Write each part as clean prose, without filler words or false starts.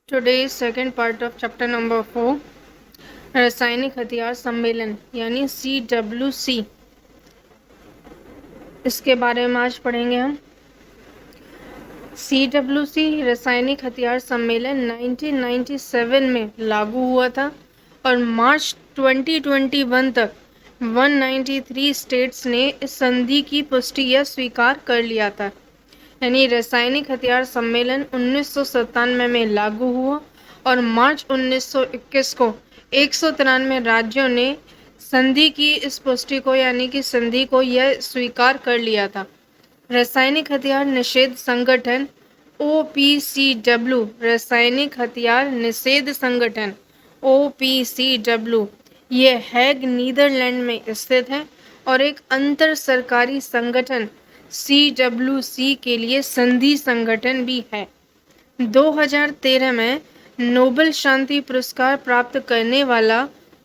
Today's second part of chapter number 4 रासायनिक हथियार सम्मेलन यानी CWC, इसके बारे में आज पढ़ेंगे हम। CWC रासायनिक हथियार सम्मेलन 1997 में लागू हुआ था और मार्च 2021 तक 193 स्टेट्स ने इस संधि की पुष्टि या स्वीकार कर लिया था। यानी रासायनिक हथियार सम्मेलन 1997 में लागू हुआ और मार्च 1921 को 193 राज्यों ने संधि की इस पुष्टि को यानी कि संधि को यह स्वीकार कर लिया था। रासायनिक हथियार निषेध संगठन OPCW, रासायनिक हथियार निषेध संगठन OPCW, ये हैग नीदरलैंड में स्थित है और एक अंतर सरकारी संगठन CWC के लिए संधि संगठन भी है। 2013 में नोबेल शांति पुरस्कार प्राप्त करने वाला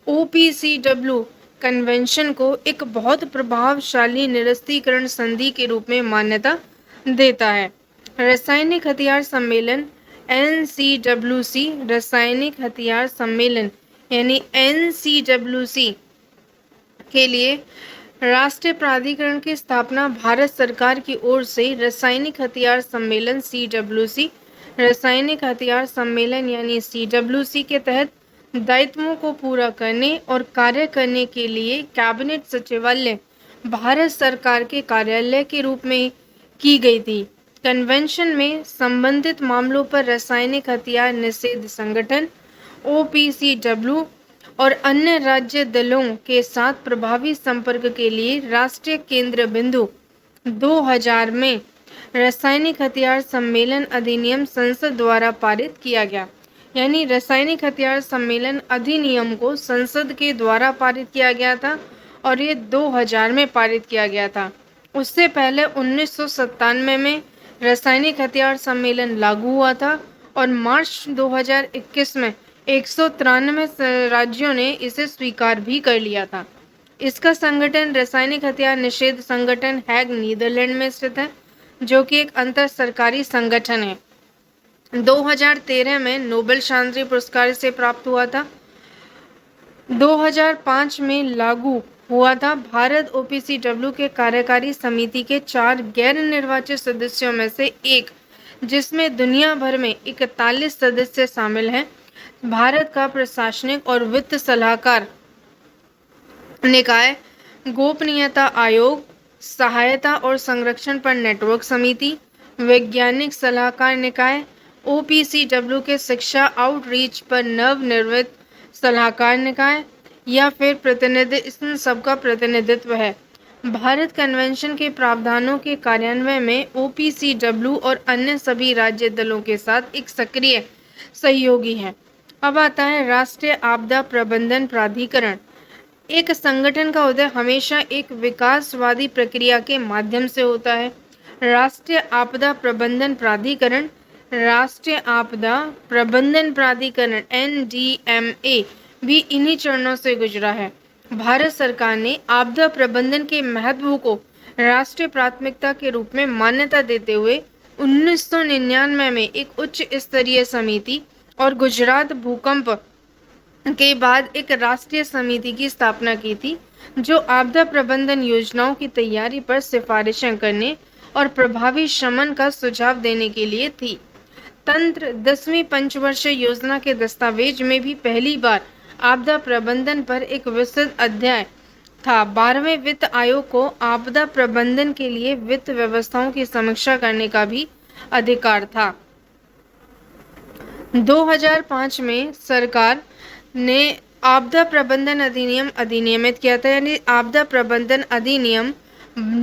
OPCW कन्वेंशन को एक बहुत प्रभावशाली निरस्त्रीकरण संधि के रूप में मान्यता देता है। रासायनिक हथियार सम्मेलन NCWC, रासायनिक हथियार सम्मेलन यानी NCWC के लिए राष्ट्रीय प्राधिकरण की स्थापना भारत सरकार की ओर से रासायनिक हथियार सम्मेलन CWC, रासायनिक हथियार सम्मेलन यानी CWC के तहत दायित्वों को पूरा करने और कार्य करने के लिए कैबिनेट सचिवालय भारत सरकार के कार्यालय के रूप में की गई थी। कन्वेंशन में संबंधित मामलों पर रासायनिक हथियार निषेध संगठन OPCW और अन्य राज्य दलों के साथ प्रभावी संपर्क के लिए राष्ट्रीय केंद्र बिंदु 2000 में रासायनिक हथियार सम्मेलन अधिनियम संसद द्वारा पारित किया गया। यानी रासायनिक हथियार सम्मेलन अधिनियम को संसद के द्वारा पारित किया गया था और ये 2000 में पारित किया गया था। उससे पहले 1997 में रासायनिक हथियार सम्मेलन लागू हुआ था और मार्च 2021 में 193 राज्यों ने इसे स्वीकार भी कर लिया था। इसका संगठन रासायनिक हथियार निषेध संगठन हैग नीदरलैंड में स्थित है, जो कि एक अंतर सरकारी संगठन है। 2013 में नोबेल शांति पुरस्कार इसे प्राप्त हुआ था। 2005 में लागू हुआ था। भारत OPCW के कार्यकारी समिति के 4 गैर निर्वाचित सदस्यों में से एक, जिसमें दुनिया भर में 41 सदस्य शामिल हैं। भारत का प्रशासनिक और वित्त सलाहकार निकाय, गोपनीयता आयोग, सहायता और संरक्षण पर नेटवर्क समिति, वैज्ञानिक सलाहकार निकाय, OPCW के शिक्षा आउटरीच पर नवनिर्मित सलाहकार निकाय या फिर प्रतिनिधि, इन सबका प्रतिनिधित्व है। भारत कन्वेंशन के प्रावधानों के कार्यान्वयन में OPCW और अन्य सभी राज्य दलों के साथ एक सक्रिय सहयोगी है। अब आता है राष्ट्रीय आपदा प्रबंधन प्राधिकरण। एक संगठन का उदय हमेशा एक विकासवादी प्रक्रिया के माध्यम से होता है। राष्ट्रीय आपदा प्रबंधन प्राधिकरण, राष्ट्रीय आपदा प्रबंधन प्राधिकरण NDMA भी इन्हीं चरणों से गुजरा है। भारत सरकार ने आपदा प्रबंधन के महत्व को राष्ट्रीय प्राथमिकता के रूप में मान्यता देते हुए 1999 में एक उच्च स्तरीय समिति और गुजरात भूकंप के बाद एक राष्ट्रीय समिति की स्थापना की थी, जो आपदा प्रबंधन योजनाओं की तैयारी पर सिफारिशें करने और प्रभावी शमन का सुझाव देने के लिए थी। तंत्र 10वीं पंचवर्षीय योजना के दस्तावेज में भी पहली बार आपदा प्रबंधन पर एक विस्तृत अध्याय था। 12वें वित्त आयोग को आपदा प्रबंधन के लिए वित्त व्यवस्थाओं की समीक्षा करने का भी अधिकार था। 2005 में सरकार ने आपदा प्रबंधन अधिनियम अधिनियमित किया था। यानी आपदा प्रबंधन अधिनियम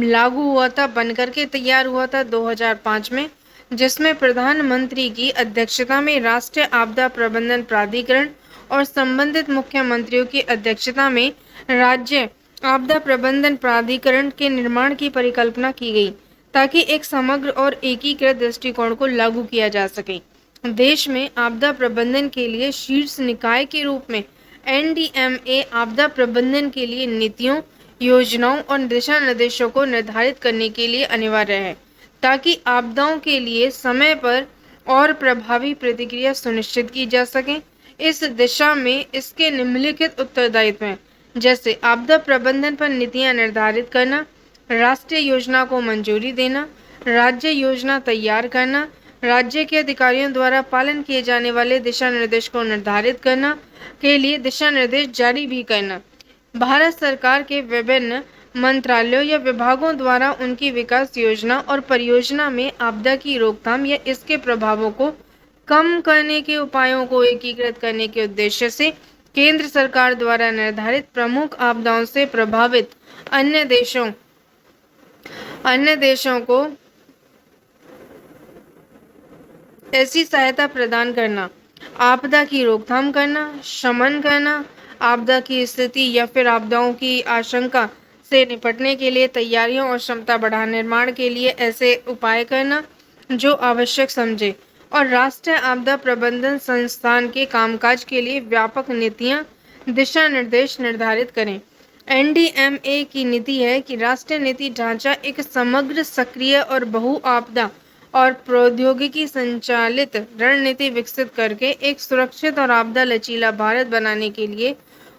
लागू हुआ था, बनकर के तैयार हुआ था 2005 में, जिसमें प्रधानमंत्री की अध्यक्षता में राष्ट्रीय आपदा प्रबंधन प्राधिकरण और संबंधित मुख्यमंत्रियों की अध्यक्षता में राज्य आपदा प्रबंधन प्राधिकरण के निर्माण की परिकल्पना की गई, ताकि एक समग्र और एकीकृत दृष्टिकोण को लागू किया जा सके। देश में आपदा प्रबंधन के लिए शीर्ष निकाय के रूप में NDMA आपदा प्रबंधन के लिए नीतियों, योजनाओं और दिशा निर्देशों को निर्धारित करने के लिए अनिवार्य है, ताकि आपदाओं के लिए समय पर और प्रभावी प्रतिक्रिया सुनिश्चित की जा सके। इस दिशा में इसके निम्नलिखित उत्तरदायित्व हैं, जैसे आपदा प्रबंधन पर नीतियां निर्धारित करना, राष्ट्रीय योजना को मंजूरी देना, राज्य योजना तैयार करना, राज्य के अधिकारियों द्वारा पालन किए जाने वाले दिशा निर्देश को निर्धारित करना के लिए दिशा निर्देश जारी भी करना, भारत सरकार के विभिन्न मंत्रालयों या विभागों द्वारा उनकी विकास योजना और परियोजना में आपदा की रोकथाम या इसके प्रभावों को कम करने के उपायों को एकीकृत करने के उद्देश्य से केंद्र सरकार द्वारा निर्धारित प्रमुख आपदाओं से प्रभावित अन्य देशों को ऐसी सहायता प्रदान करना, आपदा की रोकथाम करना, शमन करना, आपदा की स्थिति या फिर आपदाओं की आशंका से निपटने के लिए तैयारियों और क्षमता बढ़ाने निर्माण के लिए ऐसे उपाय करना जो आवश्यक समझे, और राष्ट्रीय आपदा प्रबंधन संस्थान के कामकाज के लिए व्यापक नीतियां, दिशा निर्देश निर्धारित करें। एनडीएमए की नीति है कि राष्ट्रीय नीति ढांचा एक समग्र, सक्रिय और बहु आपदा और प्रौद्योगिकी संचालित रणनीति विकसित करके एक सुरक्षित और आपदा लचीला भारत बनाने के लिए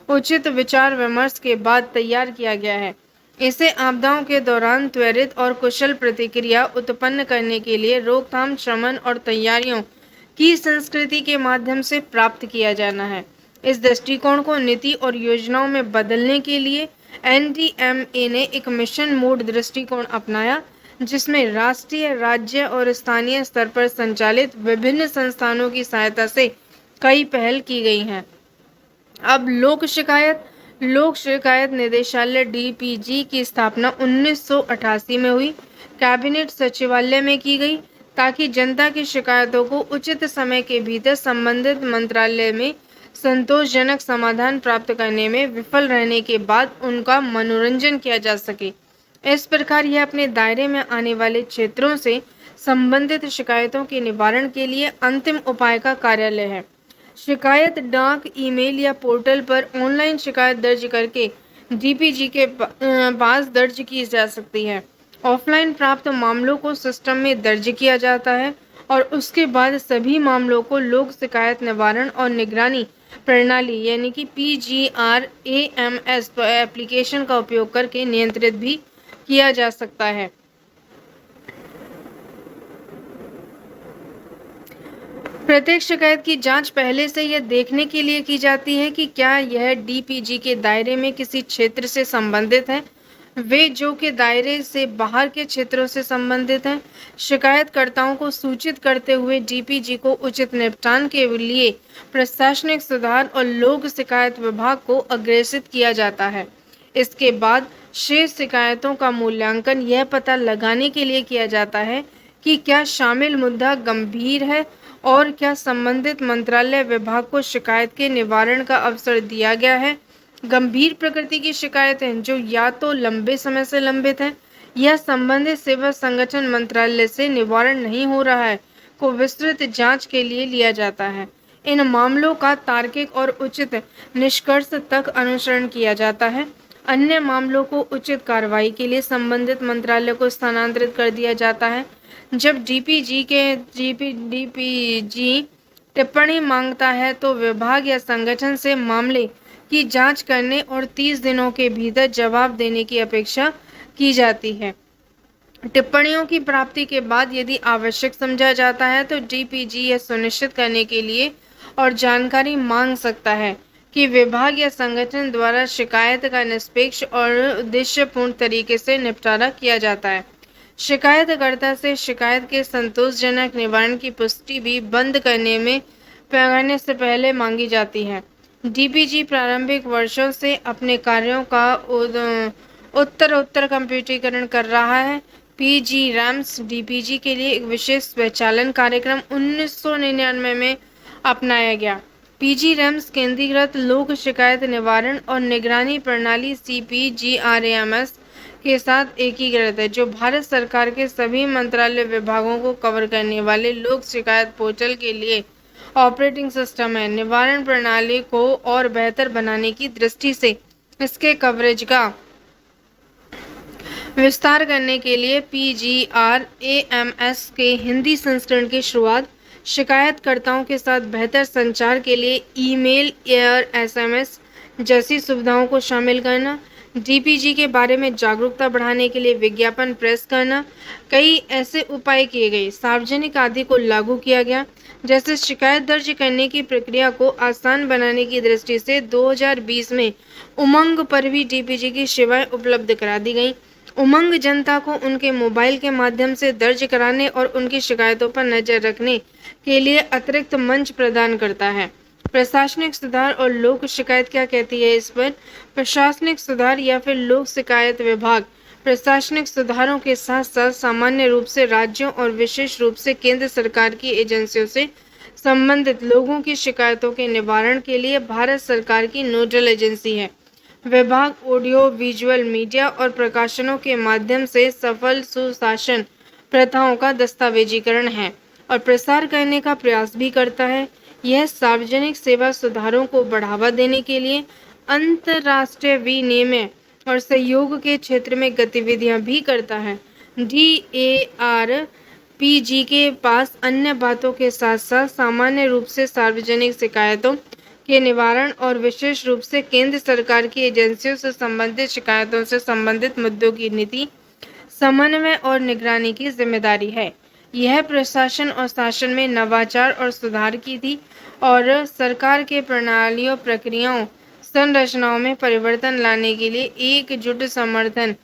उचित विचार विमर्श के बाद तैयार किया गया है। इसे आपदाओं के दौरान त्वरित और कुशल प्रतिक्रिया उत्पन्न करने के लिए रोकथाम, शमन और तैयारियों की संस्कृति के माध्यम से प्राप्त किया जाना है। इस दृष्टिकोण को नीति और योजनाओं में बदलने के लिए एनडीएमए ने एक मिशन मोड दृष्टिकोण अपनाया, जिसमें राष्ट्रीय, राज्य और स्थानीय स्तर पर संचालित विभिन्न संस्थानों की सहायता से कई पहल की गई हैं। अब लोक शिकायत निदेशालय डीपीजी की स्थापना 1988 में हुई, कैबिनेट सचिवालय में की गई, ताकि जनता की शिकायतों को उचित समय के भीतर संबंधित मंत्रालय में संतोषजनक समाधान प्राप्त करने में विफल रहने के बाद उनका मनोरंजन किया जा सके। इस प्रकार यह अपने दायरे में आने वाले क्षेत्रों से संबंधित शिकायतों के निवारण के लिए अंतिम उपाय का कार्यालय है। शिकायत डाक, ईमेल या पोर्टल पर ऑनलाइन शिकायत दर्ज करके डीपीजी के पास दर्ज की जा सकती है। ऑफलाइन प्राप्त मामलों को सिस्टम में दर्ज किया जाता है और उसके बाद सभी मामलों को लोक शिकायत निवारण और निगरानी प्रणाली यानी कि PGRAMS एप्लीकेशन का उपयोग करके नियंत्रित भी किया जा सकता है। प्रत्येक शिकायत की जांच पहले से यह देखने के लिए की जाती है कि क्या यह डीपीजी के दायरे में किसी क्षेत्र से संबंधित है, वे जो के दायरे से बाहर के क्षेत्रों से संबंधित हैं। शिकायतकर्ताओं को सूचित करते हुए डीपीजी को उचित निपटान के लिए प्रशासनिक सुधार और लोक शिकायत विभाग को अग्रेसित किया जाता है। इसके बाद शेष शिकायतों का मूल्यांकन यह पता लगाने के लिए किया जाता है कि क्या शामिल मुद्दा गंभीर है और क्या संबंधित मंत्रालय विभाग को शिकायत के निवारण का अवसर दिया गया है। गंभीर प्रकृति की शिकायतें जो या तो लंबे समय से लंबित हैं या संबंधित सेवा संगठन मंत्रालय से निवारण नहीं हो रहा है को विस्तृत जांच के लिए लिया जाता है। इन मामलों का तार्किक और उचित निष्कर्ष तक अनुसरण किया जाता है। अन्य मामलों को उचित कार्रवाई के लिए संबंधित मंत्रालय को स्थानांतरित कर दिया जाता है। जब डीपीजी टिप्पणी मांगता है तो विभाग या संगठन से मामले की जांच करने और 30 दिनों के भीतर जवाब देने की अपेक्षा की जाती है। टिप्पणियों की प्राप्ति के बाद यदि आवश्यक समझा जाता है तो डीपीजी यह सुनिश्चित करने के लिए और जानकारी मांग सकता है कि विभाग या संगठन द्वारा शिकायत का निष्पक्ष और उद्देश्यपूर्ण तरीके से निपटारा किया जाता है। शिकायतकर्ता से शिकायत के संतोषजनक निवारण की पुष्टि भी बंद करने से पहले मांगी जाती है। डीपीजी प्रारंभिक वर्षों से अपने कार्यों का उत्तरोत्तर कंप्यूटरीकरण कर रहा है। PGRAMS डीपीजी के लिए एक विशेष स्वचालन कार्यक्रम 1999 में अपनाया गया। PGRAMS केंद्रीकृत लोक शिकायत निवारण और निगरानी प्रणाली CPGRAMS के साथ एकीकृत है, जो भारत सरकार के सभी मंत्रालय विभागों को कवर करने वाले लोक शिकायत पोर्टल के लिए ऑपरेटिंग सिस्टम है। निवारण प्रणाली को और बेहतर बनाने की दृष्टि से इसके कवरेज का विस्तार करने के लिए PGRAMS के हिंदी संस्करण की शुरुआत शिकायतकर्ताओं के साथ बेहतर संचार के लिए ईमेल, एयर, एसएमएस जैसी सुविधाओं को शामिल करना, डीपीजी के बारे में जागरूकता बढ़ाने के लिए विज्ञापन प्रेस करना, कई ऐसे उपाय किए गए। सार्वजनिक आदि को लागू किया गया, जैसे शिकायत दर्ज करने की प्रक्रिया को आसान बनाने की दृष्टि से 2020 में उमंग पर भी डीपीजी की सेवाएं उपलब्ध करा दी गई। उमंग जनता को उनके मोबाइल के माध्यम से दर्ज कराने और उनकी शिकायतों पर नजर रखने के लिए अतिरिक्त मंच प्रदान करता है। प्रशासनिक सुधार और लोक शिकायत क्या कहती है इस पर? प्रशासनिक सुधार या फिर लोक शिकायत विभाग प्रशासनिक सुधारों के साथ साथ सामान्य रूप से राज्यों और विशेष रूप से केंद्र सरकार की एजेंसियों से संबंधित लोगों की शिकायतों के निवारण के लिए भारत सरकार की नोडल एजेंसी है। विभाग ऑडियो विजुअल मीडिया और प्रकाशनों के माध्यम से सफल सुशासन प्रथाओं का दस्तावेजीकरण है और प्रसार करने का प्रयास भी करता है। यह सार्वजनिक सेवा सुधारों को बढ़ावा देने के लिए अंतर्राष्ट्रीय विनिमय और सहयोग के क्षेत्र में गतिविधियां भी करता है। DARPG के पास अन्य बातों के साथ साथ सामान्य रूप से सार्वजनिक शिकायतों के निवारण और विशेष रूप से केंद्र सरकार की एजेंसियों से संबंधित शिकायतों से संबंधित मुद्दों की नीति, समन्वय और निगरानी की जिम्मेदारी है। यह प्रशासन और शासन में नवाचार और सुधार की थी और सरकार के प्रणालियों, प्रक्रियाओं, संरचनाओं में परिवर्तन लाने के लिए एकजुट समर्थन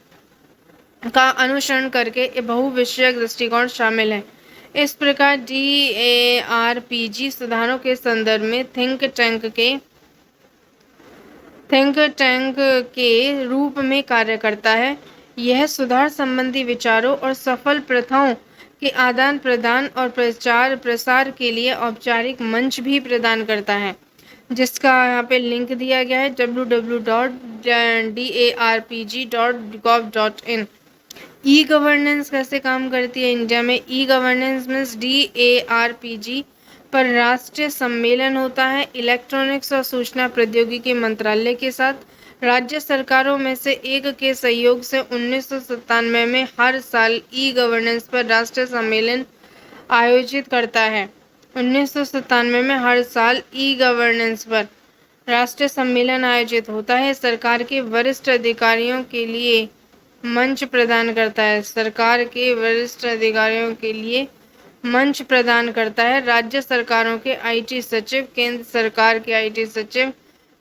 का अनुसरण करके बहुविषयक दृष्टिकोण शामिल है। इस प्रकार DARPG सुधारों के संदर्भ में थिंक टैंक के रूप में कार्य करता है। यह सुधार संबंधी विचारों और सफल प्रथाओं के आदान प्रदान और प्रचार प्रसार के लिए औपचारिक मंच भी प्रदान करता है, जिसका यहाँ पे लिंक दिया गया है www.darpg.gov.in। ई गवर्नेंस कैसे काम करती है इंडिया में? ई गवर्नेंस मीन्स DARPG पर राष्ट्रीय सम्मेलन होता है इलेक्ट्रॉनिक्स और सूचना प्रौद्योगिकी मंत्रालय के साथ राज्य सरकारों में से एक के सहयोग से 1997 में हर साल ई गवर्नेंस पर राष्ट्रीय सम्मेलन आयोजित करता है। 1997 में हर साल ई गवर्नेंस पर राष्ट्रीय सम्मेलन आयोजित होता है। सरकार के वरिष्ठ अधिकारियों के लिए मंच प्रदान करता है। सरकार के वरिष्ठ अधिकारियों के लिए मंच प्रदान करता है। राज्य सरकारों के आईटी सचिव, केंद्र सरकार के आईटी सचिव,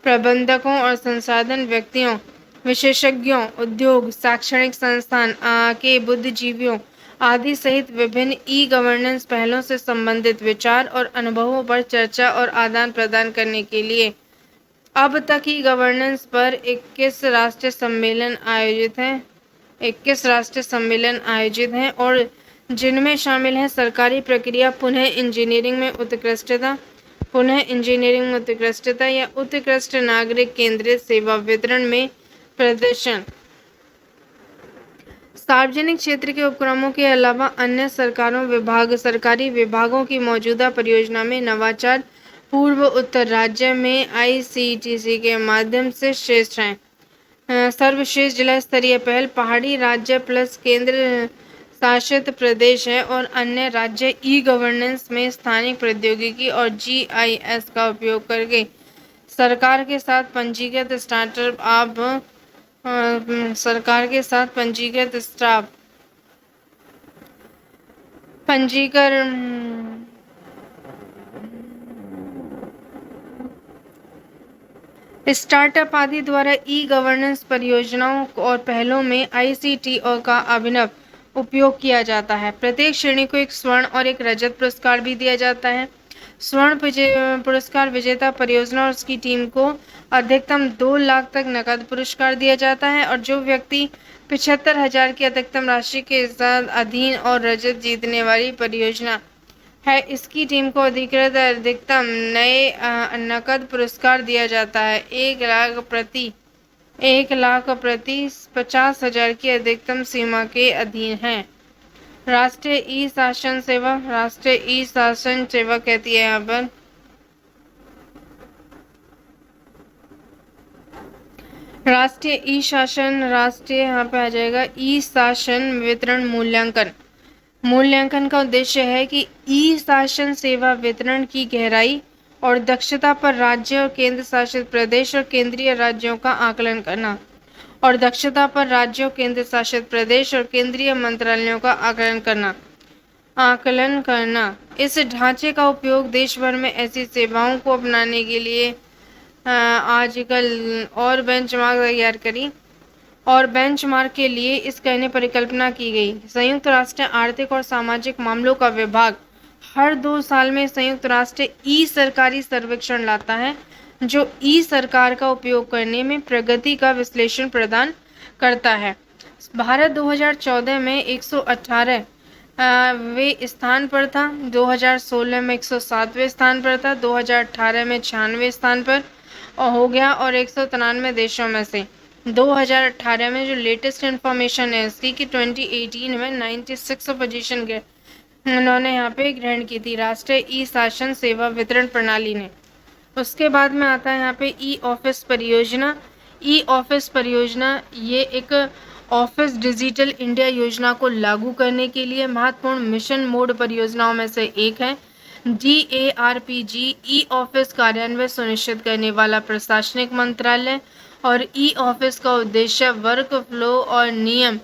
प्रबंधकों और संसाधन व्यक्तियों, विशेषज्ञों, उद्योग, शैक्षणिक संस्थान के बुद्धिजीवियों आदि सहित विभिन्न ई गवर्नेंस पहलों से संबंधित विचार और अनुभवों पर चर्चा और आदान प्रदान करने के लिए अब तक ई गवर्नेंस पर 21 राष्ट्रीय सम्मेलन आयोजित हैं और जिनमें शामिल हैं सरकारी प्रक्रिया, पुनः इंजीनियरिंग में उत्कृष्टता या उत्कृष्ट नागरिक केंद्रित सेवा वितरण में प्रदर्शन। सार्वजनिक क्षेत्र के उपक्रमों के अलावा अन्य सरकारी विभागों की मौजूदा परियोजना में नवाचार पूर्व उत्तर राज्य में ICTC के माध्यम से श्रेष्ठ हैं। सर्वश्रेष्ठ जिला स्तरीय पहल पहाड़ी राज्य प्लस केंद्र शासित प्रदेश है और अन्य राज्य ई गवर्नेंस में स्थानिक प्रौद्योगिकी और GIS का उपयोग करके सरकार के साथ पंजीकृत स्टार्टअप आदि द्वारा ई गवर्नेंस परियोजनाओं और पहलों में ICT और का अभिनव उपयोग किया जाता है। प्रत्येक श्रेणी को एक स्वर्ण और एक रजत पुरस्कार भी दिया जाता है। स्वर्ण पुरस्कार विजेता परियोजना और उसकी टीम को अधिकतम 2 लाख तक नकद पुरस्कार दिया जाता है और जो व्यक्ति 75,000 की अधिकतम राशि के साथ अधीन और रजत जीतने वाली परियोजना है, इसकी टीम को अधिकतम नए नकद पुरस्कार दिया जाता है। 1 लाख प्रति 50,000 की अधिकतम सीमा के अधीन है। राष्ट्रीय ई शासन सेवा कहती है यहाँ पर राष्ट्रीय यहाँ पे आ जाएगा ई शासन वितरण मूल्यांकन। मूल्यांकन का उद्देश्य है कि ई शासन सेवा वितरण की गहराई और दक्षता पर राज्य और केंद्र शासित प्रदेश और केंद्रीय राज्यों का आकलन करना और दक्षता पर राज्यों केंद्र शासित प्रदेश और केंद्रीय मंत्रालयों का आकलन करना। इस ढांचे का उपयोग देश भर में ऐसी सेवाओं को अपनाने के लिए आजकल और बेंचमार्क के लिए इस कहने परिकल्पना की गई। संयुक्त राष्ट्र आर्थिक और सामाजिक मामलों का विभाग हर 2 साल में संयुक्त राष्ट्र ई सरकारी सर्वेक्षण लाता है जो ई सरकार का उपयोग करने में प्रगति का विश्लेषण प्रदान करता है। भारत 2014 में 118 वे स्थान पर था, 2016 में 107वें स्थान पर था, 2018 में 96वें स्थान पर हो गया और 193 देशों में से 2018 में जो लेटेस्ट इंफॉर्मेशन है इसकी कि 2018 में 96 पोजीशन के उन्होंने यहाँ पे ग्रहण की थी राष्ट्रीय ई शासन सेवा वितरण प्रणाली ने। उसके बाद में आता है यहाँ पे ई ऑफिस परियोजना। ई ऑफिस परियोजना ये एक ऑफिस डिजिटल इंडिया योजना को लागू करने के लिए महत्वपूर्ण मिशन मोड परियोजनाओं में से एक है। DARPG ई ऑफिस कार्यान्वयन सुनिश्चित करने वाला प्रशासनिक मंत्रालय और ई ऑफिस का उद्देश्य वर्क फ्लो और नियम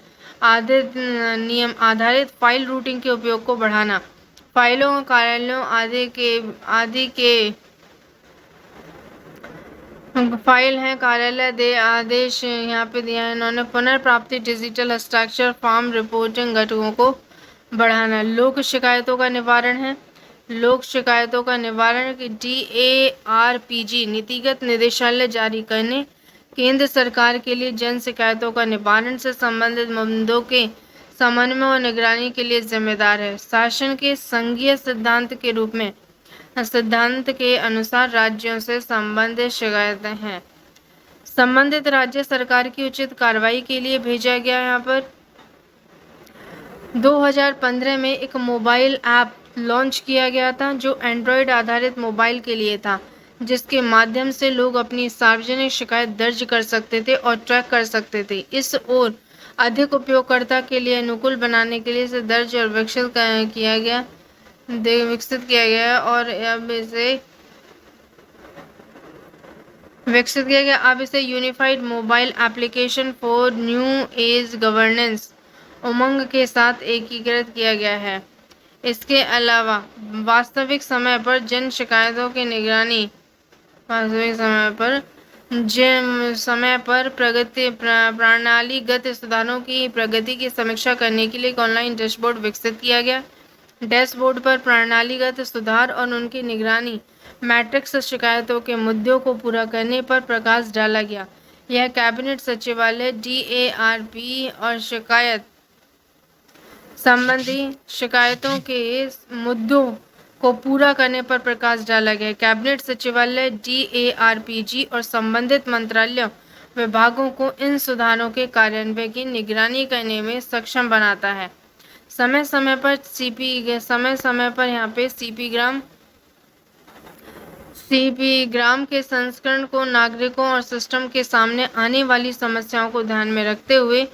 आधारित फाइल रूटिंग के उपयोग को बढ़ाना, फाइलों कार्यालयों आदि के फाइल हैं कार्यालय दे आदेश यहाँ पे दिया है इन्होंने। पुनर्प्राप्ति डिजिटल हस्ताक्षर फॉर्म रिपोर्टिंग घटकों को बढ़ाना। लोक शिकायतों का निवारण है। लोक शिकायतों का निवारण की DARPG नीतिगत निर्देशालय जारी करने, केंद्र सरकार के लिए जन शिकायतों का निवारण से संबंधित मुद्दों के समन्वय और निगरानी के लिए जिम्मेदार है। शासन के संघीय सिद्धांत के रूप में सिद्धांत के अनुसार राज्यों से संबंधित शिकायतें हैं संबंधित राज्य सरकार की उचित कार्रवाई के लिए भेजा गया। यहाँ पर 2015 में एक मोबाइल ऐप लॉन्च किया गया था जो एंड्रॉयड आधारित मोबाइल के लिए था, जिसके माध्यम से लोग अपनी सार्वजनिक शिकायत दर्ज कर सकते थे और ट्रैक कर सकते थे। इस ओर अधिक उपयोगकर्ता के लिए अनुकूल बनाने के लिए इसे दर्ज और विकसित किया गया और अब इसे unified mobile application for new age governance Umang के साथ एकीकृत किया गया है। इसके अलावा वास्तविक समय पर जन शिकायतों की निगरानी, वास्तविक समय पर प्रगति प्रणालीगत सुधारों की प्रगति की समीक्षा करने के लिए एक ऑनलाइन डैशबोर्ड विकसित किया गया। डैशबोर्ड पर प्रणालीगत सुधार और उनकी निगरानी मैट्रिक्स शिकायतों के मुद्दों को पूरा करने पर प्रकाश डाला गया। यह कैबिनेट सचिवालय DARP और शिकायत संबंधी शिकायतों के मुद्दों को पूरा करने पर प्रकाश डाला गया। कैबिनेट सचिवालय DARPG और संबंधित मंत्रालयों विभागों को इन सुधारों के कार्यान्वयन की निगरानी करने में सक्षम बनाता है। समय समय पर यहाँ पे CP ग्राम के संस्करण को नागरिकों और सिस्टम के सामने आने वाली समस्याओं को ध्यान में रखते हुए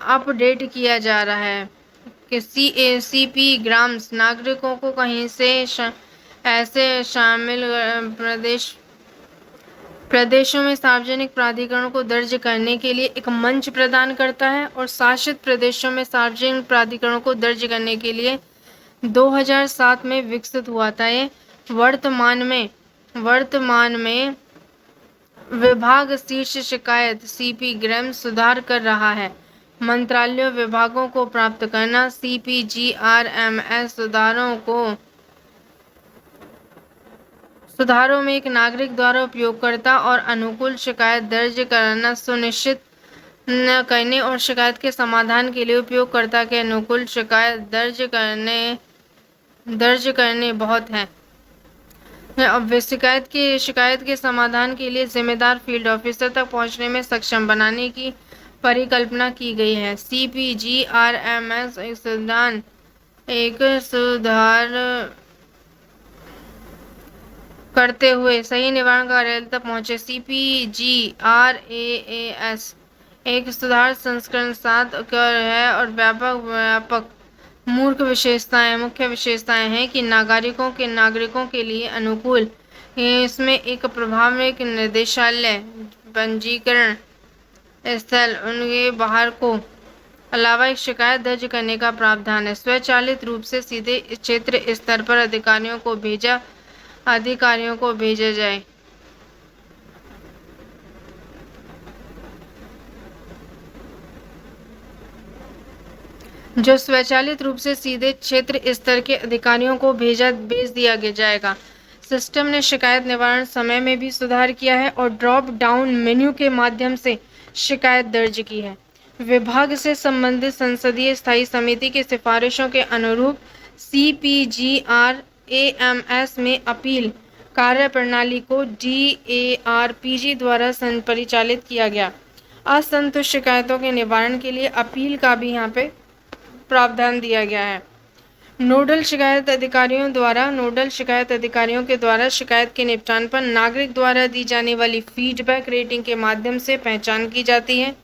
अपडेट किया जा रहा है कि CP ग्राम्स नागरिकों को कहीं से ऐसे शामिल प्रदेशों में सार्वजनिक प्राधिकरणों को दर्ज करने के लिए एक मंच प्रदान करता है और शासित प्रदेशों में सार्वजनिक प्राधिकरणों को दर्ज करने के लिए 2007 में विकसित हुआ था। ये वर्तमान में विभाग शीर्ष शिकायत CP ग्राम सुधार कर रहा है। मंत्रालयों विभागों को प्राप्त करना CPGRMS सुधारों में एक नागरिक द्वारा उपयोगकर्ता और अनुकूल शिकायत दर्ज करना सुनिश्चित करने और शिकायत के समाधान के लिए उपयोगकर्ता के अनुकूल शिकायत दर्ज करने बहुत हैं। अब शिकायत के समाधान के लिए जिम्मेदार फील्ड ऑफिसर तक पहुंचने में सक्षम बनाने की परिकल्पना की गई है। CPGRMS एक सुधार करते हुए सही निवारण कार्यालय तक पहुंचे। CPGRAAS एक सुधार संस्करण 7 है और व्यापक मुख्य विशेषताएं हैं कि नागरिकों के लिए अनुकूल। इसमें एक प्रभावक निर्देशालय, पंजीकरण स्थल उनके बाहर को अलावा एक शिकायत दर्ज करने का प्रावधान है। स्वचालित रूप से सीधे क्षेत्र स्तर पर अधिकारियों को भेजा जाए। जो स्वचालित रूप से सीधे क्षेत्र स्तर के अधिकारियों को भेज दिया जाएगा। सिस्टम ने शिकायत निवारण समय में भी सुधार किया है और ड्रॉप डाउन मेन्यू के माध्यम से शिकायत दर्ज की है। विभाग से संबंधित संसदीय स्थायी समिति की सिफारिशों के अनुरूप CPGRAMS में अपील कार्यप्रणाली को DARPG द्वारा परिचालित किया गया। असंतुष्ट शिकायतों के निवारण के लिए अपील का भी यहाँ पे प्रावधान दिया गया है। नोडल शिकायत अधिकारियों के द्वारा शिकायत के निपटान पर नागरिक द्वारा दी जाने वाली फीडबैक रेटिंग के माध्यम से पहचान की जाती है।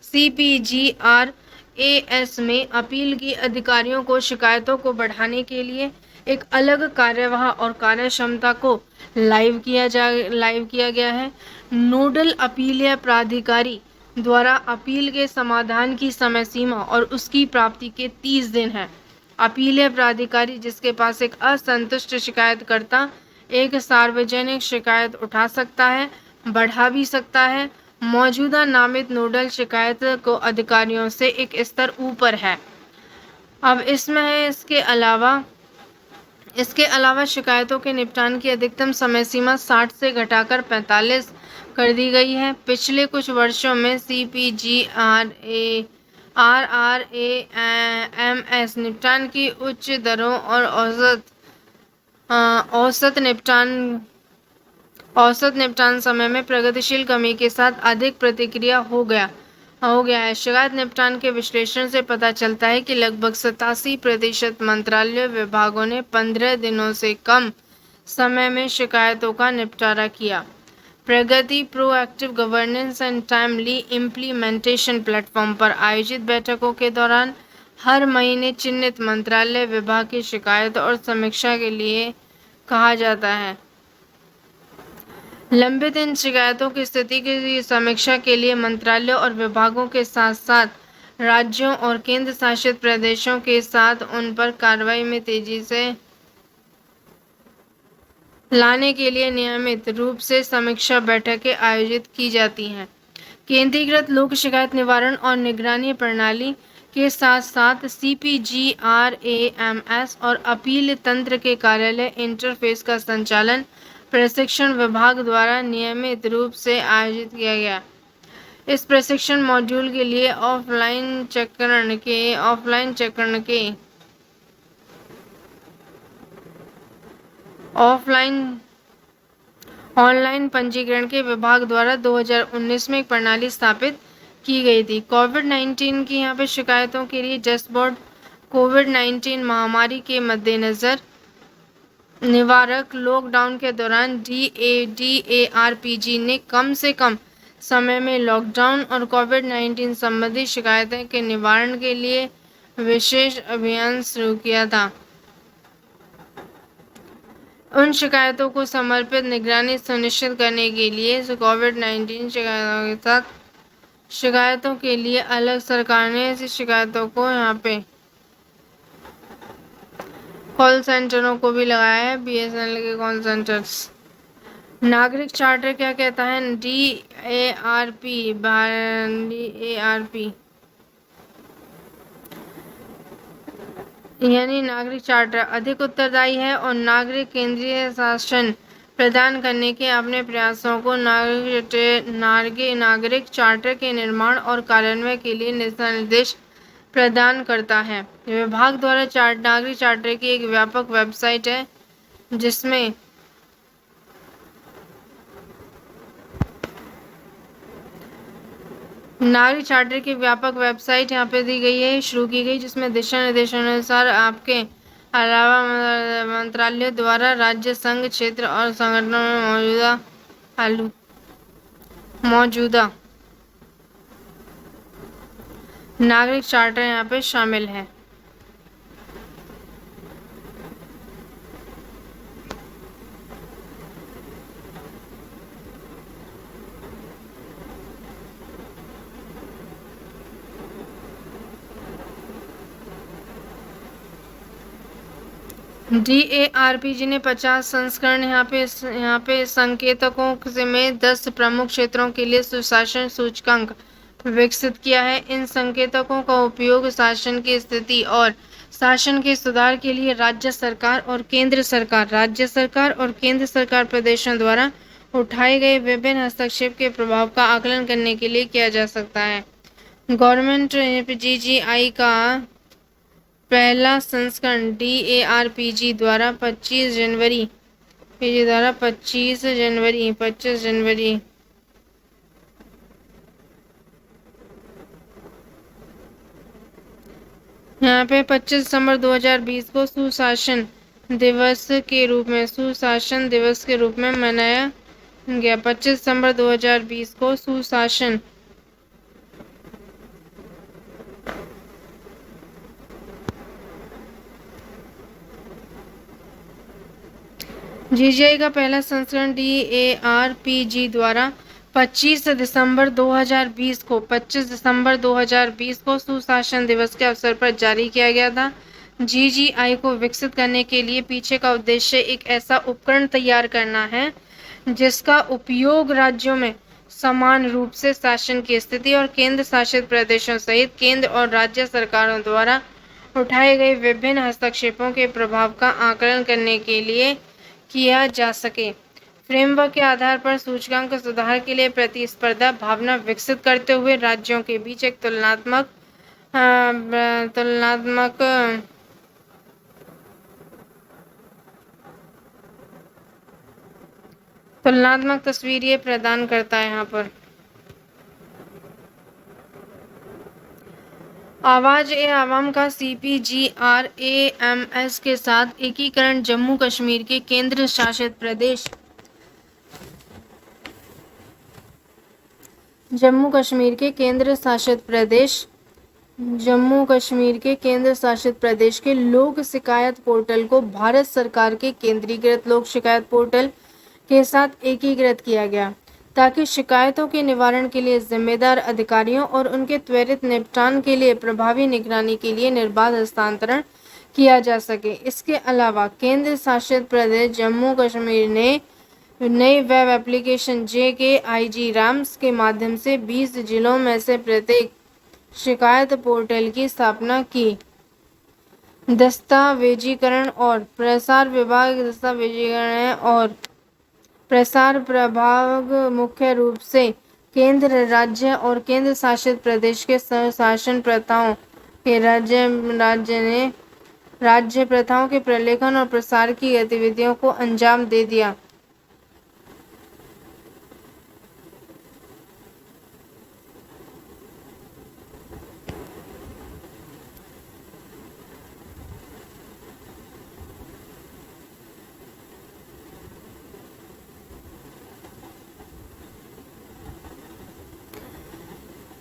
CPGRAS में अपील की अधिकारियों को शिकायतों को बढ़ाने के लिए एक अलग कार्यवाह और कार्यक्षमता को लाइव किया गया है। नोडल अपीलीय प्राधिकारी द्वारा अपील के समाधान की समय सीमा और उसकी प्राप्ति के 30 दिन है। अपीलीय प्राधिकारी जिसके पास एक असंतुष्ट शिकायतकर्ता एक सार्वजनिक शिकायत उठा सकता है, बढ़ा भी सकता है। मौजूदा नामित नोडल शिकायत को अधिकारियों से एक स्तर ऊपर है। अब इसमें है इसके अलावा शिकायतों के निपटान की अधिकतम समय सीमा 60 से घटाकर 45 कर दी गई है। पिछले कुछ वर्षों में CPGRAMS निपटान की उच्च दरों और औसत निपटान समय में प्रगतिशील कमी के साथ अधिक प्रतिक्रिया हो गया है। शिकायत निपटान के विश्लेषण से पता चलता है कि लगभग 87% मंत्रालय विभागों ने 15 दिनों से कम समय में शिकायतों का निपटारा किया। Pragati proactive governance and timely implementation platform पर आयोजित बैठकों के दौरान हर महीने चिन्हित मंत्रालय विभाग की शिकायत और समीक्षा के लिए कहा जाता है। लंबित इन शिकायतों की स्थिति की समीक्षा के लिए मंत्रालयों और विभागों के साथ साथ राज्यों और केंद्र शासित प्रदेशों के साथ उन पर कार्रवाई में तेजी से लाने के लिए नियमित रूप से समीक्षा बैठकें आयोजित की जाती हैं। केंद्रीकृत लोक शिकायत निवारण और निगरानी प्रणाली के साथ साथ CPGRAMS और अपील तंत्र के कार्यालय इंटरफेस का संचालन प्रशिक्षण विभाग द्वारा नियमित रूप से आयोजित किया गया। इस प्रशिक्षण मॉड्यूल के लिए ऑनलाइन पंजीकरण के विभाग द्वारा 2019 में एक प्रणाली स्थापित की गई थी। कोविड-19 की यहाँ पे शिकायतों के लिए डैशबोर्ड कोविड-19 महामारी के मद्देनजर निवारक लॉकडाउन के दौरान DARPG ने कम से कम समय में लॉकडाउन और कोविड-19 संबंधी शिकायतों के निवारण के लिए विशेष अभियान शुरू किया था। उन शिकायतों को समर्पित निगरानी सुनिश्चित करने के लिए कोविड-19 शिकायतों के लिए अलग सरकार ने ऐसी शिकायतों को यहाँ पे कॉल सेंटरों को भी लगाया है। BSNL के कॉल सेंटर्स। नागरिक चार्टर क्या कहता है? DARP यानी नागरिक चार्टर अधिक उत्तरदायी है और नागरिक केंद्रीय शासन प्रदान करने के अपने प्रयासों को नागरिक चार्टर के निर्माण और कार्यान्वयन के लिए दिशा निर्देश प्रदान करता है। विभाग द्वारा नागरिक चार्टर की एक व्यापक वेबसाइट है जिसमें नागरिक चार्टर की व्यापक वेबसाइट यहाँ पे दी गई है, शुरू की गई, जिसमें दिशा निर्देशानुसार आपके अलावा मंत्रालय द्वारा राज्य, संघ, क्षेत्र और संगठनों में मौजूदा नागरिक चार्टर यहाँ पे शामिल है। DARPG ने 50 संस्करण यहाँ पे संकेतकों से में 10 प्रमुख क्षेत्रों के लिए सुशासन सूचकांक विकसित किया है। इन संकेतकों का उपयोग शासन की स्थिति और शासन के सुधार के लिए राज्य सरकार और केंद्र सरकार प्रदेशों द्वारा उठाए गए विभिन्न हस्तक्षेप के प्रभाव का आकलन करने के लिए किया जा सकता है। गवर्नमेंट GGI का पहला संस्करण DARPG द्वारा 25 जनवरी यहाँ पे 25 दिसंबर 2020 को सुशासन दिवस के रूप में मनाया गया। 25 दिसंबर 2020 को सुशासन GGI का पहला संस्करण DARPG द्वारा 25 दिसंबर 2020 को सुशासन दिवस के अवसर पर जारी किया गया था। GGI को विकसित करने के लिए पीछे का उद्देश्य एक ऐसा उपकरण तैयार करना है जिसका उपयोग राज्यों में समान रूप से शासन की स्थिति और केंद्र शासित प्रदेशों सहित केंद्र और राज्य सरकारों द्वारा उठाए गए विभिन्न हस्तक्षेपों के प्रभाव का आकलन करने के लिए किया जा सके। फ्रेमवर्क के आधार पर सूचकांक सुधार के लिए प्रतिस्पर्धा भावना विकसित करते हुए राज्यों के बीच एक तुलनात्मक तस्वीर ये प्रदान करता है। यहाँ पर आवाज ए आवाम का CPGRAMS के साथ एकीकरण जम्मू कश्मीर के केंद्र शासित प्रदेश जम्मू कश्मीर के केंद्र शासित प्रदेश के लोक शिकायत पोर्टल को भारत सरकार के केंद्रीकृत लोक शिकायत पोर्टल के साथ एकीकृत किया गया ताकि शिकायतों के निवारण के लिए जिम्मेदार अधिकारियों और उनके त्वरित निपटान के लिए प्रभावी निगरानी के लिए निर्बाध हस्तांतरण किया जा सके। इसके अलावा केंद्र शासित प्रदेश जम्मू कश्मीर ने नई वेब एप्लीकेशन JKIG राम्स के माध्यम से 20 जिलों में से प्रत्येक शिकायत पोर्टल की स्थापना की। दस्तावेजीकरण और प्रसार विभाग दस्तावेजीकरण और प्रसार प्रभाग मुख्य रूप से केंद्र राज्य और केंद्र शासित प्रदेश के शासन प्रथाओं के राज्य प्रथाओं के प्रलेखन और प्रसार की गतिविधियों को अंजाम दे दिया।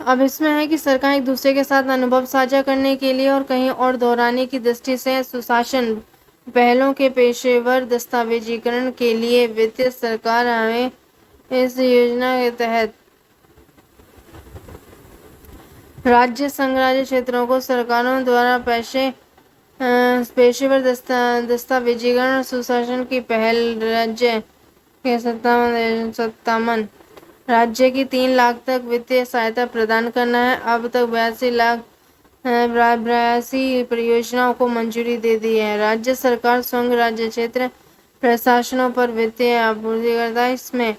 अब इसमें है कि सरकार एक दूसरे के साथ अनुभव साझा करने के लिए और कहीं और दोहराने की दृष्टि से सुशासन पहलों के पेशेवर दस्तावेजीकरण के लिए वित्तीय सरकार हमें इस योजना के तहत राज्य संघ राज्य क्षेत्रों को सरकारों द्वारा पेशेवर दस्तावेजीकरण और सुशासन की पहल राज्य के 57 राज्य की 3 लाख तक वित्तीय सहायता प्रदान करना है। अब तक 82 परियोजनाओं को मंजूरी दे दी है। राज्य सरकार संघ राज्य क्षेत्र प्रशासनों पर वित्तीय आपूर्ति करता है। इसमें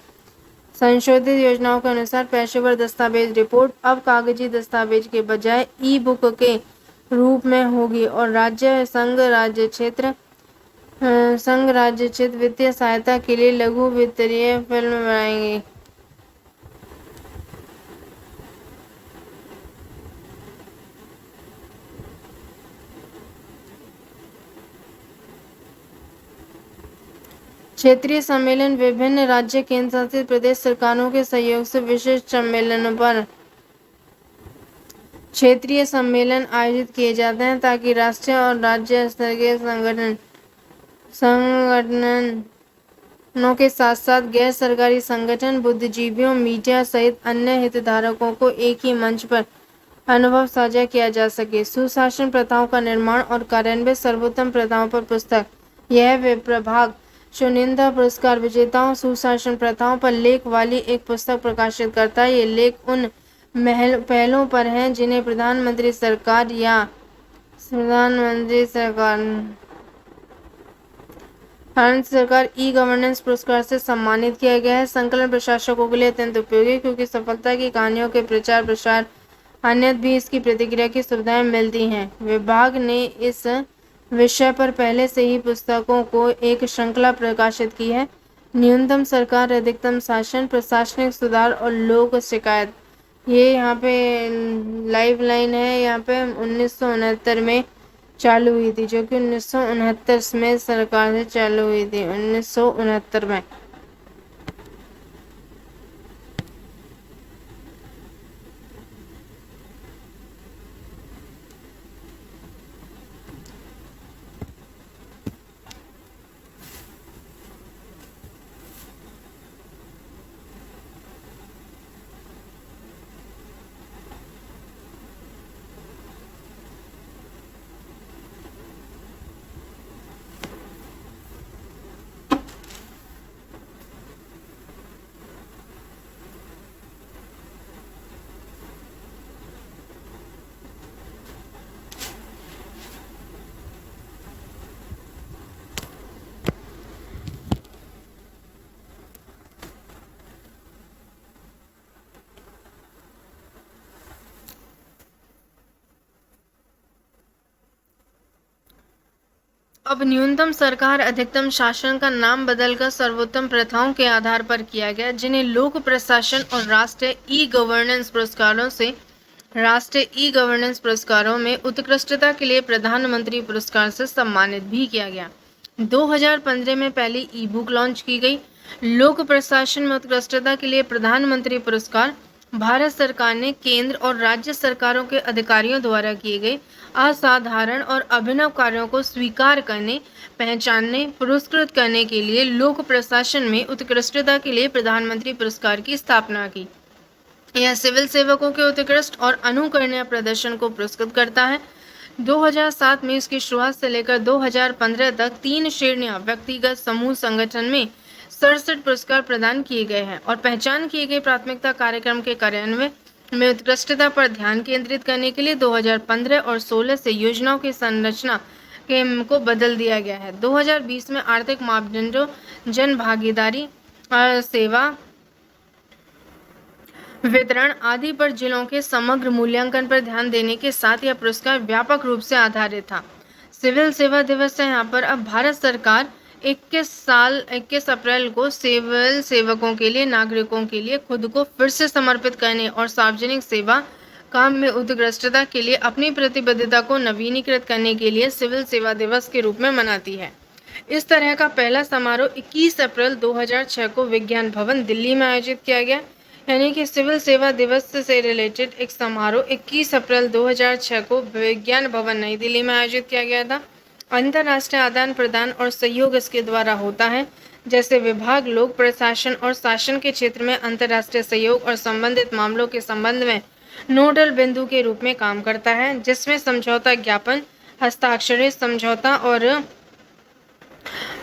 संशोधित योजनाओं के अनुसार पेशेवर दस्तावेज रिपोर्ट अब कागजी दस्तावेज के बजाय ई-बुक के रूप में होगी और संघ राज्य क्षेत्र वित्तीय सहायता के लिए लघु वित्तीय फिल्म बनाएंगे। क्षेत्रीय सम्मेलन विभिन्न राज्य केंद्र शासित प्रदेश सरकारों के सहयोग से विशिष्ट सम्मेलनों पर क्षेत्रीय सम्मेलन आयोजित किए जाते हैं ताकि राष्ट्रीय और राज्य स्तर के संगठनों के साथ साथ गैर सरकारी संगठन बुद्धिजीवियों मीडिया सहित अन्य हितधारकों को एक ही मंच पर अनुभव साझा किया जा सके। सुशासन प्रथाओं का निर्माण और कार्यान्वयन सर्वोत्तम प्रथाओं पर पुस्तक यह प्रभाग चुनिंदा पुरस्कार विजेताओं सुशासन प्रथाओं पर लेख वाली एक पुस्तक प्रकाशित करता है। ये लेख उन पहलों पर हैं जिन्हें प्रधानमंत्री सरकार भारत सरकार ई गवर्नेंस पुरस्कार से सम्मानित किया गया है। संकलन प्रशासकों के लिए अत्यंत उपयोगी, क्योंकि सफलता की कहानियों के प्रचार प्रसार अन्यत्र भी इसकी प्रतिक्रिया की सुविधाएं मिलती हैं। विभाग ने इस विषय पर पहले से ही पुस्तकों को एक श्रृंखला प्रकाशित की है। न्यूनतम सरकार, अधिकतम शासन, प्रशासनिक सुधार और लोक शिकायत। ये यहाँ पे लाइव लाइन है, यहाँ पे 1969 में चालू हुई थी, जो कि 1969 में सरकार से चालू हुई थी, 1969 में। अब न्यूनतम सरकार अधिकतम शासन का नाम बदलकर सर्वोत्तम प्रथाओं के आधार पर किया गया, जिन्हें लोक प्रशासन और राष्ट्रीय ई गवर्नेंस पुरस्कारों में उत्कृष्टता के लिए प्रधानमंत्री पुरस्कार से सम्मानित भी किया गया। 2015 में पहली ई बुक लॉन्च की गई। लोक प्रशासन में उत्कृष्टता के लिए प्रधानमंत्री पुरस्कार भारत सरकार ने केंद्र और राज्य सरकारों के अधिकारियों द्वारा किए गए असाधारण और अभिनव कार्यों को स्वीकार करने, पहचानने, पुरस्कृत करने के लिए लोक प्रशासन में उत्कृष्टता के लिए प्रधानमंत्री पुरस्कार की स्थापना की। यह सिविल सेवकों के उत्कृष्ट और अनुकरणीय प्रदर्शन को पुरस्कृत करता है। 2007 में इसकी शुरुआत से लेकर 2015 तक 3 श्रेणियां व्यक्तिगत, समूह, संगठन में 67 पुरस्कार प्रदान किए गए हैं और पहचान किए गए प्राथमिकता कार्यक्रम के कार्यान्वयन में उत्कृष्टता पर ध्यान केंद्रित करने के लिए 2015 और 16 से योजनाओं की संरचना को बदल दिया गया है। 2020 में आर्थिक मापदंडों, जन भागीदारी, सेवा वितरण आदि पर जिलों के समग्र मूल्यांकन पर ध्यान देने के साथ यह पुरस्कार व्यापक रूप से आधारित था। सिविल सेवा दिवस से यहाँ पर अब भारत सरकार 21 अप्रैल को सिविल सेवकों के लिए, नागरिकों के लिए खुद को फिर से समर्पित करने और सार्वजनिक सेवा काम में उत्कृष्टता के लिए अपनी प्रतिबद्धता को नवीनीकृत करने के लिए सिविल सेवा दिवस के रूप में मनाती है। इस तरह का पहला समारोह 21 अप्रैल 2006 को विज्ञान भवन दिल्ली में आयोजित किया गया। यानी कि सिविल सेवा दिवस से रिलेटेड एक समारोह 21 अप्रैल 2006 को विज्ञान भवन नई दिल्ली में आयोजित किया गया था। अंतर्राष्ट्रीय आदान प्रदान और सहयोग इसके द्वारा होता है, जैसे विभाग लोक प्रशासन और शासन के क्षेत्र में अंतर्राष्ट्रीय सहयोग और संबंधित मामलों के संबंध में नोडल बिंदु के रूप में काम करता है, जिसमें समझौता ज्ञापन, हस्ताक्षरित समझौता और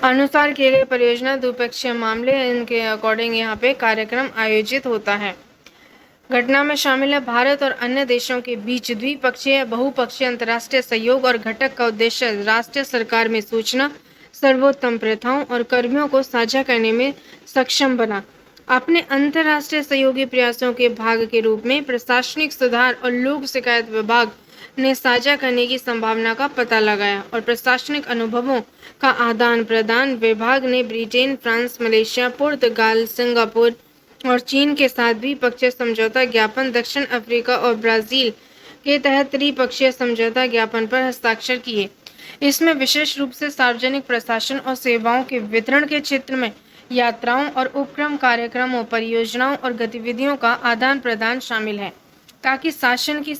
अनुसार किए गए परियोजना द्विपक्षीय मामले, इनके अकॉर्डिंग यहाँ पे कार्यक्रम आयोजित होता है। घटना में शामिल है भारत और अन्य देशों के बीच द्विपक्षीय, बहुपक्षीय, अंतर्राष्ट्रीय सहयोग और घटक का उद्देश्य राष्ट्रीय सरकार में सूचना, सर्वोत्तम प्रथाओं और कर्मियों को साझा करने में सक्षम बना। अपने अंतर्राष्ट्रीय सहयोगी प्रयासों के भाग के रूप में प्रशासनिक सुधार और लोक शिकायत विभाग ने साझा करने की संभावना का पता लगाया और प्रशासनिक अनुभवों का आदान प्रदान। विभाग ने ब्रिटेन, फ्रांस, मलेशिया, पुर्तगाल, सिंगापुर और चीन के साथ द्विपक्षीय समझौता ज्ञापन, दक्षिण अफ्रीका और ब्राजील के तहत त्रिपक्षीय समझौता ज्ञापन पर हस्ताक्षर किए। इसमें विशेष रूप से सार्वजनिक प्रशासन और सेवाओं के वितरण के क्षेत्र में यात्राओं और उपक्रम, कार्यक्रमों, परियोजनाओं और गतिविधियों का आदान प्रदान शामिल है, ताकि शासन की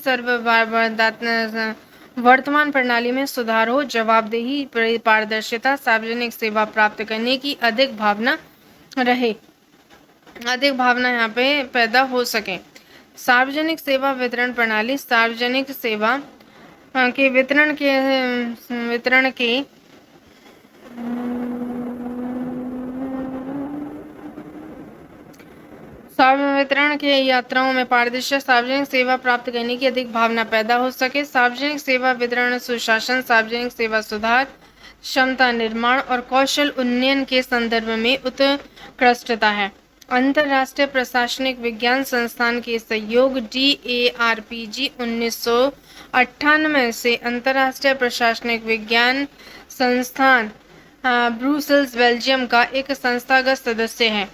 वर्तमान प्रणाली में सुधार हो, जवाबदेही, पारदर्शिता, सार्वजनिक सेवा प्राप्त करने की अधिक भावना यहाँ पे पैदा हो सके। सार्वजनिक सेवा वितरण प्रणाली सार्वजनिक सेवा के वितरण के वितरण के यात्राओं में पारदर्शिता, सार्वजनिक सेवा प्राप्त करने की अधिक भावना पैदा हो सके। सार्वजनिक सेवा वितरण सुशासन, सार्वजनिक सेवा सुधार, क्षमता निर्माण और कौशल उन्नयन के संदर्भ में उत्कृष्टता है। अंतर्राष्ट्रीय प्रशासनिक विज्ञान संस्थान के सहयोग DARPG 1998 से अंतर्राष्ट्रीय प्रशासनिक विज्ञान संस्थान ब्रुसेल्स, बेल्जियम का एक संस्थागत सदस्य है।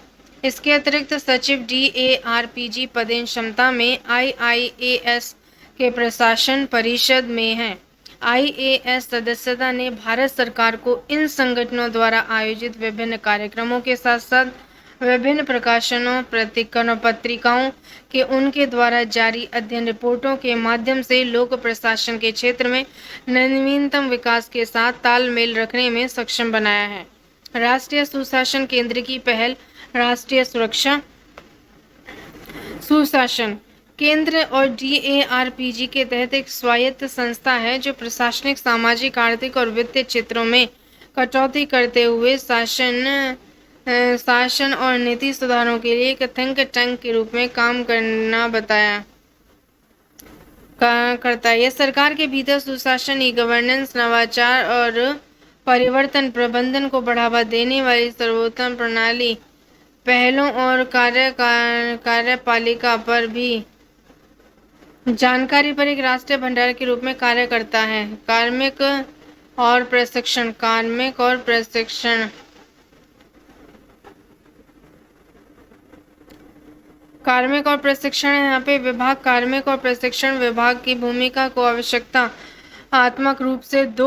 इसके अतिरिक्त सचिव DARPG पदेन क्षमता में IIAS के प्रशासन परिषद में है। IAS सदस्यता ने भारत सरकार को इन संगठनों द्वारा आयोजित विभिन्न कार्यक्रमों के साथ साथ विभिन्न प्रकाशनों, पत्रिकाओं के उनके द्वारा जारी अध्ययन रिपोर्टों के माध्यम से लोक प्रशासन के क्षेत्र में नवीनतम विकास के साथ तालमेल रखने में सक्षम बनाया है। राष्ट्रीय सुशासन केंद्र की पहल राष्ट्रीय सुरक्षा सुशासन केंद्र और DARPG के तहत एक स्वायत्त संस्था है जो प्रशासनिक, सामाजिक, आर्थिक और वित्तीय क्षेत्रों में कटौती करते हुए शासन और नीति सुधारों के लिए एक थिंक टैंक के रूप में काम करता है। यह सरकार के भीतर सुशासन, ई-गवर्नेंस, नवाचार और परिवर्तन प्रबंधन को बढ़ावा देने वाली सर्वोत्तम प्रणाली, पहलों और कार्यपालिका पर भी जानकारी पर एक राष्ट्रीय भंडार के रूप में कार्य करता है। कार्मिक और प्रशिक्षण यहाँ पे विभाग कार्मिक और प्रशिक्षण विभाग की भूमिका को आवश्यकता आत्मक रूप से दो